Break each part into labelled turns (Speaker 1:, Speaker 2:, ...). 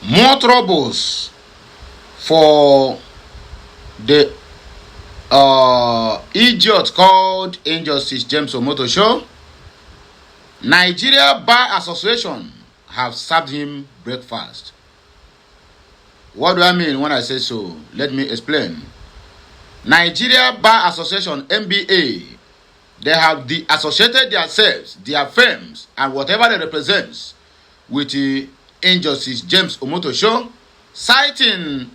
Speaker 1: More troubles for the idiot called Injustice James Omotosho. Nigeria Bar Association have served him breakfast. What do I mean when I say so? Let me explain. Nigeria Bar Association, NBA, they have associated themselves, their firms, and whatever they represent with the Injustice James Omotosho, citing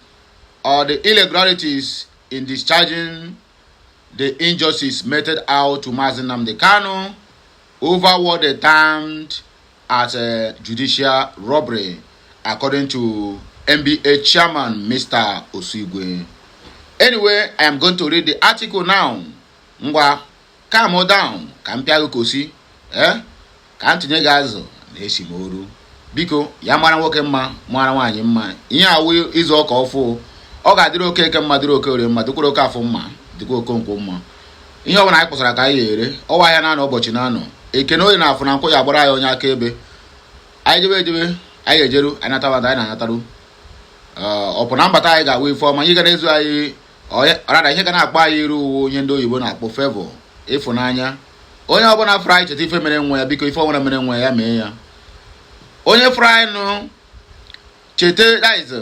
Speaker 1: the irregularities in discharging the injustice meted out to Mazi Nnamdi Kanu over what they termed as a judicial robbery, according to NBA chairman Mr. Osigwe. Anyway, I am going to read the article now. Ngwa, calm down, ka m pịa gị kosi, ka m tinye gị azụ na esimolu. Biko, ya mara nwoke mma, mara nwaanyị mma. Ihe awụ izu ọka ọfụ. Ọ ga-adịrị oke eke mma, dịrị oke ore mma, dịkwara oke afọ mma, dịkwa oke nkwụ mma. Ihe ọbụla anyị kpọsara ka anyị ere, ọwa ahịa na-anọ ụbọchị na-anọ. Ekene onye na-afụ na nkwụ ya gbara anyị onye akaebe. Anyị jebe, anyị ga-ejeru, anyị natabata, anyị na-anataru. Ọ bụ na mbata anyị ga-awụ ife ọma, ihe ga na-ezu anyị, ọrada ihe ga na-akpọ anyị iru uwe onye ndị oyibo na-akpọ favor, ịfụnanya. Onye ọbụla fụrụ anyị cheta ife mere nwa ya, biko ife ọbụla mere nwa ya mee ya. Onye fụrụ anyị nụ cheta daiz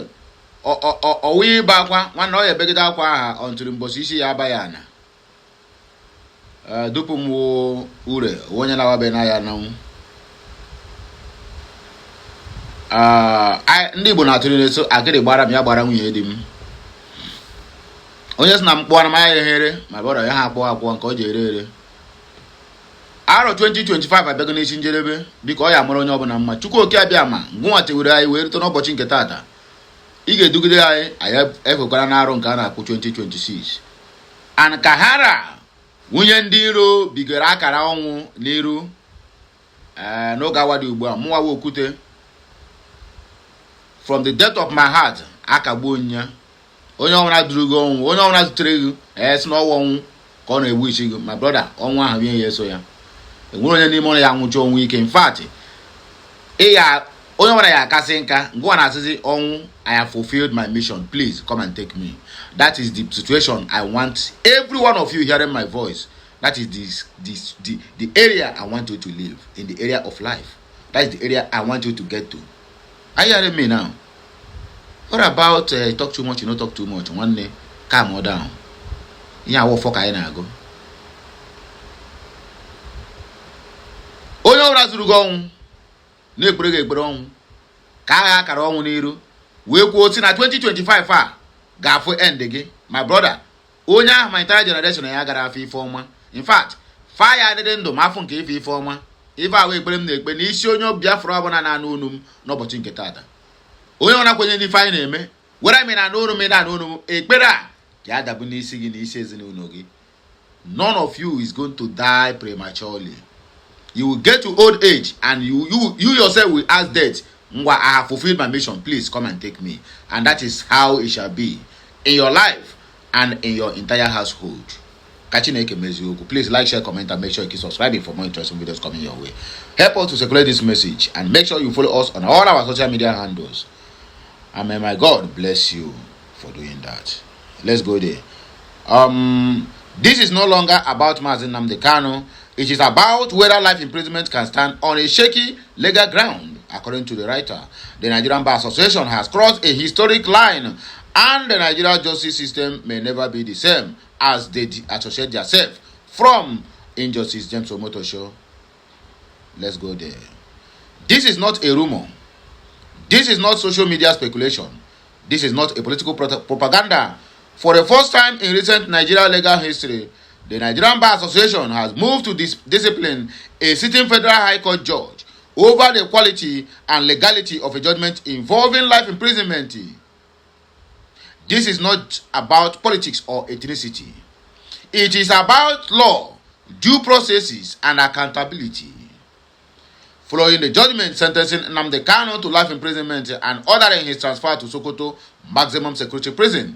Speaker 1: ọwụ ịba akwa nwanne ọ ya ebegide akwa aha ọntụrụ mbosi isi ya abaghị ana. Dupu m ure onye na-awabe na ya nanwụ. Ndị Igbo na-atụrụ n'eso agịrị gbara m ya gbara nwunye di m. Onye si na mkpọrọ m ya ehere ma bọrọ ya ha akpọ nke o ji ere ere. Arọ 2025 abịago n'isi njedebe, biko ọ ya mụrụ onye ọbụla mma. Chukwu oke abịa ma ngwụnwa tewere anyị wee rute n'ụbọchị nke taata. Ị ga-edugide anyị efekwara n'arọ nke a na-akpụ 2026. And kahara nwunye ndị iro bigoro akara ọnwụ n'iru n'oge awa dị ugbu a. Mụnwa wee okwute from the depth of my heart akagbuo nya. Onye ọbụla duru gị ọnwụ, onye ọbụla zutere gị si n'ọnwụ ọnwụ ka ọ na-egbu isi gị. My brother, ọnwụ ahụ ihe ya eso ya. Enwere onye n'ime ọnụ ya nwụchi ọnwụ ike. In fact, onye ọbụla ya akasị nka ngwa na-asịzi ọnwụ, I have fulfilled my mission, please come and take me. That is the situation I want every one of you hearing my voice. That is the area I want you to live, in the area of life. That is the area I want you to get to. Are you hearing me now? What about talk too much, you don't talk too much? One day, calm down. Yeah, what fuck I na go. Onye ọbụla zuru gị ọnwụ na-ekpere gị ekpere ọnwụ ka agha akara ọnwụ n'iru wee kwuo si na 2025 a ga-afụ end gị. My brother, onye ahụ ma entire generation ya gara afọ ife ọma. In fact, fire adịdị ndụ ma afọ nke ife ọma. Ife ahụ ekpere m na-ekpe n'isi onye Biafra ọbụla na-anụ unu m n'ụbọchị nke taata. Onye ọ na-akwenye n'ife anyị na-eme were anyị na n'onu m na n'onu m ekpere a ka ya dabu n'isi gị na isi ezinụlọ gị. None of you is going to die prematurely. You will get to old age and you yourself will ask death, I have fulfilled my mission, please come and take me. And that is how it shall be in your life and in your entire household. Please like, share, comment, and make sure you keep subscribing for more interesting videos coming your way. Help us to circulate this message and make sure you follow us on all our social media handles. And may my God bless you for doing that. Let's go there. This is no longer about Mazi Nnamdi Kanu. It is about whether life imprisonment can stand on a shaky legal ground, according to the writer. The Nigerian Bar Association has crossed a historic line, and the Nigerian justice system may never be the same as they associate themselves from Injustice James Omotosho. Let's go there. This is not a rumor. This is not social media speculation. This is not a political propaganda. For the first time in recent Nigerian legal history, the Nigerian Bar Association has moved to discipline a sitting federal high court judge over the quality and legality of a judgment involving life imprisonment. This is not about politics or ethnicity. It is about law, due processes, and accountability. Following the judgment sentencing Nnamdi Kanu to life imprisonment and ordering his transfer to Sokoto maximum security prison,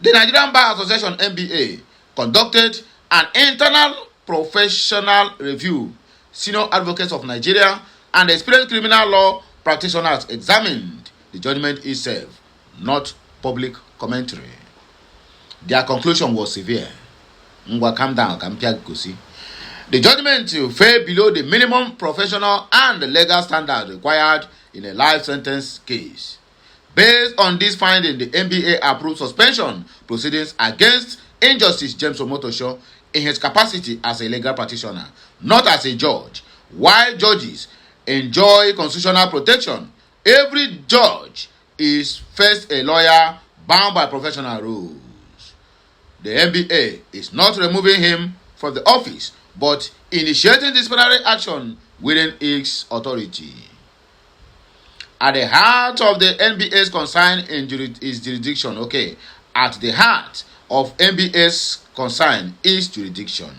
Speaker 1: the Nigerian Bar Association NBA conducted an internal professional review. Senior advocates of Nigeria and experienced criminal law practitioners examined the judgment itself, not public commentary. Their conclusion was severe. Ngwa, calm down, the judgment fell below the minimum professional and legal standard required in a life sentence case. Based on this finding, the NBA approved suspension proceedings against Injustice James Omotosho in his capacity as a legal practitioner, not as a judge. While judges enjoy constitutional protection, every judge is first a lawyer bound by professional rules. The NBA is not removing him from the office, but initiating disciplinary action within its authority. At the heart of the NBA's concern is jurisdiction. At the heart of NBA's concern is jurisdiction.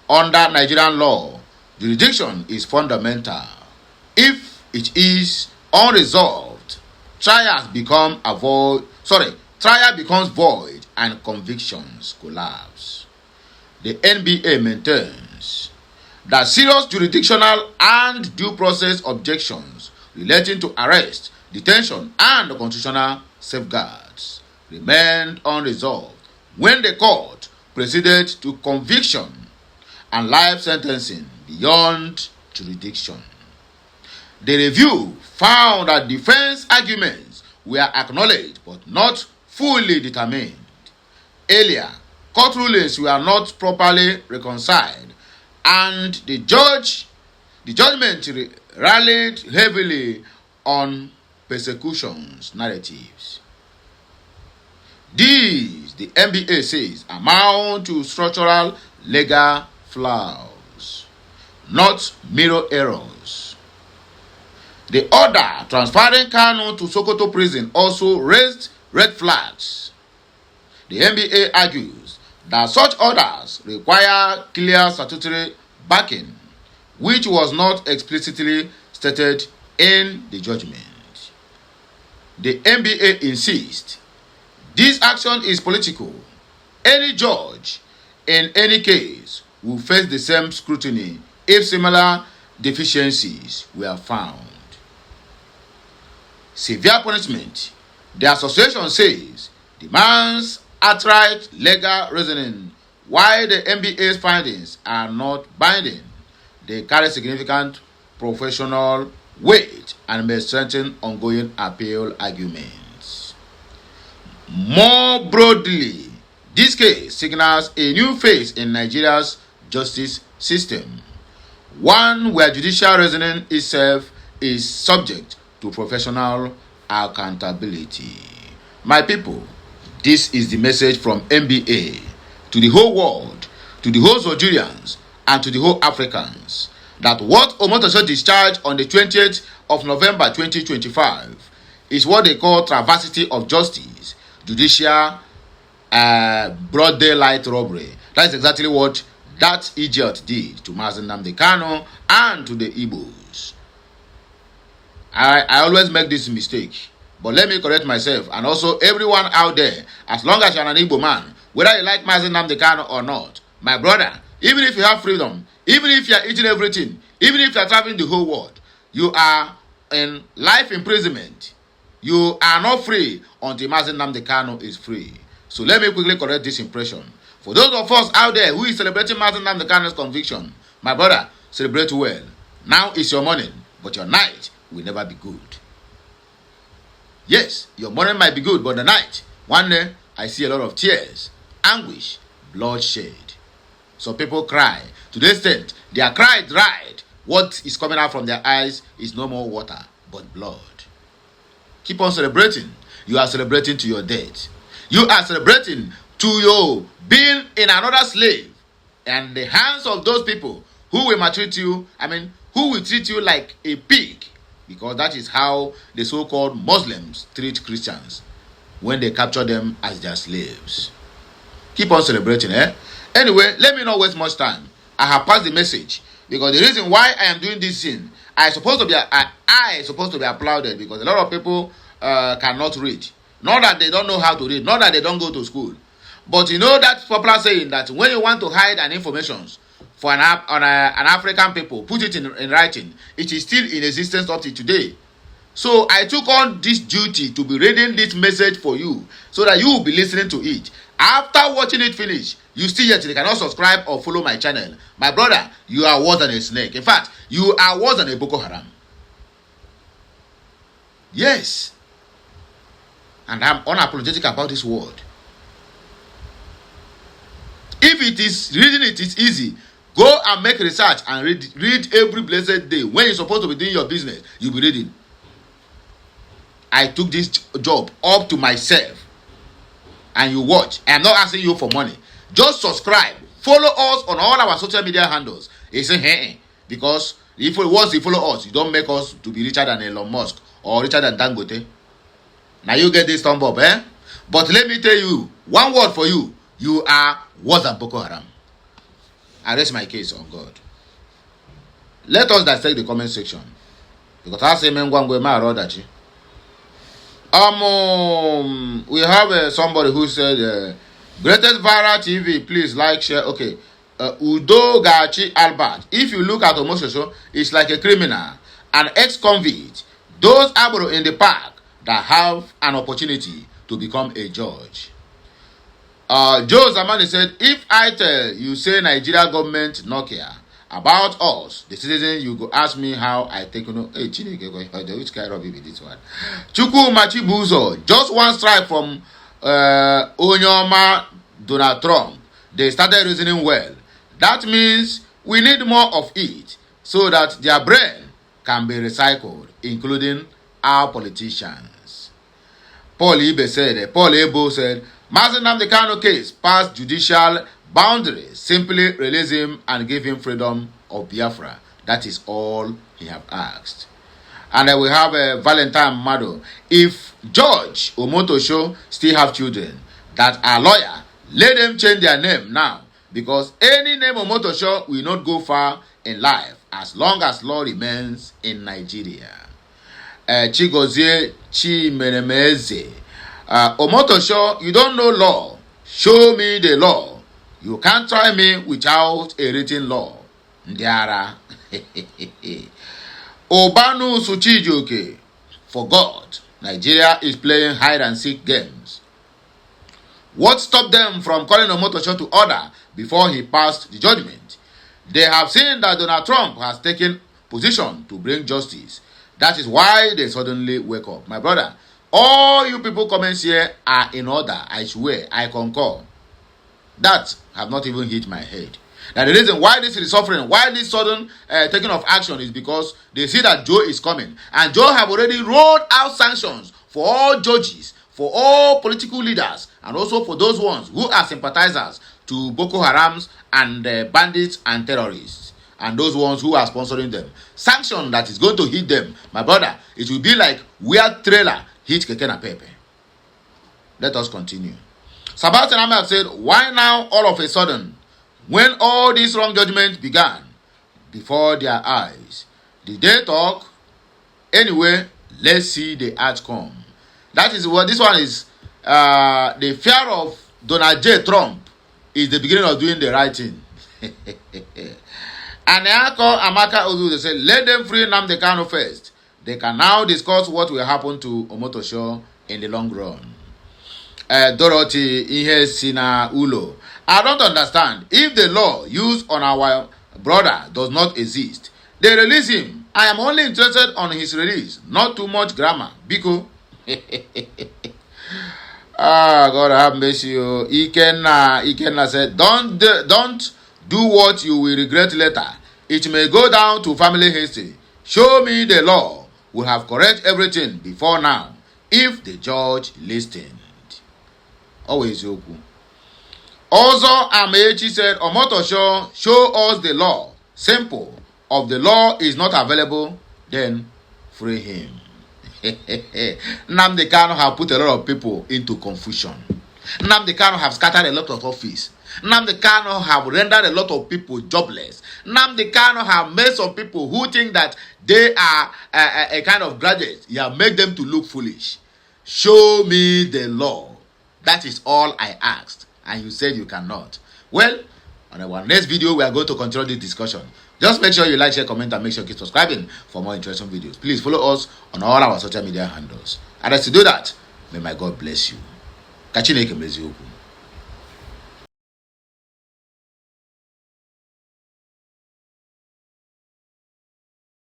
Speaker 1: Under Nigerian law, jurisdiction is fundamental. If it is unresolved, trial becomes void and convictions collapse. The NBA maintains that serious jurisdictional and due process objections relating to arrest, detention, and constitutional safeguards remained unresolved when the court proceeded to conviction and life sentencing beyond jurisdiction. The review found that defense arguments were acknowledged but not fully determined. Earlier, court rulings were not properly reconciled, and the judgment rallied heavily on persecution's narratives. These, the NBA says, amount to structural legal flaws, not mirror errors. The order transferring Kanu to Sokoto prison also raised red flags. The NBA argues that such orders require clear statutory backing, which was not explicitly stated in the judgment. The NBA insists this action is political. Any judge in any case will face the same scrutiny if similar deficiencies were found. Severe punishment, the association says, demands outright legal reasoning. While the NBA's findings are not binding, they carry significant professional weight and may strengthen ongoing appeal arguments. More broadly, this case signals a new phase in Nigeria's justice system, one where judicial reasoning itself is subject to professional accountability. My people, this is the message from NBA to the whole world, to the whole Nigerians, and to the whole Africans, that what Omotosho discharged on the 20th of November 2025 is what they call travesty of justice, judicial broad daylight robbery. That is exactly what that idiot did to Mazi Nnamdi Kanu and to the Igbos. I always make this mistake, but let me correct myself, and also everyone out there, as long as you're an Igbo man, whether you like Mazi Nnamdi Kanu or not, my brother, even if you have freedom, even if you're eating everything, even if you're traveling the whole world, you are in life imprisonment. You are not free until Mazi Nnamdi Kanu is free. So let me quickly correct this impression. For those of us out there who is celebrating Mazi Nnamdi Kanu's conviction, my brother, celebrate well. Now is your morning, but your night will never be good. Yes, your morning might be good, but the night, one day, I see a lot of tears, anguish, bloodshed. Some people cry. To the extent, their cry dried. What is coming out from their eyes is no more water, but blood. Keep on celebrating. You are celebrating to your death. You are celebrating to your being in another slave and the hands of those people who will maltreat you, who will treat you like a pig, because that is how the so-called Muslims treat Christians when they capture them as their slaves. Keep on celebrating, Anyway, let me not waste much time. I have passed the message, because the reason why I am doing this thing, I supposed to be applauded, because a lot of people cannot read. Not that they don't know how to read, not that they don't go to school. But you know that popular saying that when you want to hide an information for an African people, put it in writing. It is still in existence up to today. So I took on this duty to be reading this message for you so that you will be listening to it. After watching it finish, you still yet you cannot subscribe or follow my channel. My brother, you are worse than a snake. In fact, you are worse than a Boko Haram. Yes. And I'm unapologetic about this word. If it is reading it is easy, go and make research and read every blessed day. When you're supposed to be doing your business, you'll be reading. I took this job up to myself. And you watch. I am not asking you for money. Just subscribe. Follow us on all our social media handles. It's a because if once you follow us, you don't make us to be richer than Elon Musk or richer than Dangote. Now you get this thumb up, eh? But let me tell you, one word for you. You are worse than Boko Haram. I rest my case on God. Let us dissect the comment section. Because I say, we have somebody who said, greatest viral TV, please like, share. Okay. Udo Gachi Albert. If you look at Omotosho, it's like a criminal, an ex-convict. Those abro in the park that have an opportunity to become a judge. Joe Zamani said, if I tell you say Nigeria government no care about us, the citizen, you go ask me how I take you know. Hey, Chineke, which kind of baby this one? Chuku Machibuzo, just one strike from Onyoma Donald Trump. They started reasoning well. That means we need more of it so that their brain can be recycled, including our politicians. Paul Ebo said, Mazen Nnamdi Kanu case passed judicial boundaries. Simply release him and give him freedom of Biafra. That is all he have asked. And then we have Valentine Mado. If George Omotosho still have children that are lawyer, let them change their name now. Because any name Omotosho will not go far in life as long as law remains in Nigeria. Chigozie Chimenemeze. Omotosho, you don't know law. Show me the law. You can't try me without a written law. Ndiara. Obanu Suchijoke. For God, Nigeria is playing hide and seek games. What stopped them from calling Omotosho to order before he passed the judgment? They have seen that Donald Trump has taken position to bring justice. That is why they suddenly wake up. My brother, all you people comments here are in order. I swear, I concur. That have not even hit my head. Now the reason why this is suffering, why this sudden taking of action is because they see that Joe is coming. And Joe have already rolled out sanctions for all judges, for all political leaders, and also for those ones who are sympathizers to Boko Harams and bandits and terrorists. And those ones who are sponsoring them. Sanction that is going to hit them. My brother, it will be like where trailer hit Keke na Pepe. Let us continue. Sabat and Ahmed said, why now all of a sudden, when all this wrong judgment began before their eyes? Did they talk? Anyway, let's see the outcome. That is what this one is. The fear of Donald J. Trump is the beginning of doing the right thing. And Amaka Ozu, they said, let them free Nnamdi Kanu first. They can now discuss what will happen to Omotosho in the long run. Dorothy Ihe Sina Ulo. I don't understand. If the law used on our brother does not exist, they release him. I am only interested on his release. Not too much grammar. Biko. God have mercy. Ikenna said, don't do what you will regret later. It may go down to family history. Show me the law. We have correct everything before now. If the judge listened. Always yoku. Also, Amechi said, Omotosho, show us the law. Simple. Of the law is not available, then free him. Nnamdi Kanu have put a lot of people into confusion. Nnamdi Kanu have scattered a lot of office. Nnamdi Kanu have rendered a lot of people jobless. Nnamdi Kanu have made some people who think that they are a kind of graduate. He have made them to look foolish. Show me the law. That is all I asked. And you said you cannot. Well, on our next video, we are going to continue this discussion. Just make sure you like, share, comment, and make sure you keep subscribing for more interesting videos. Please follow us on all our social media handles. And as you do that, may my God bless you. Kachineke mezi okwu.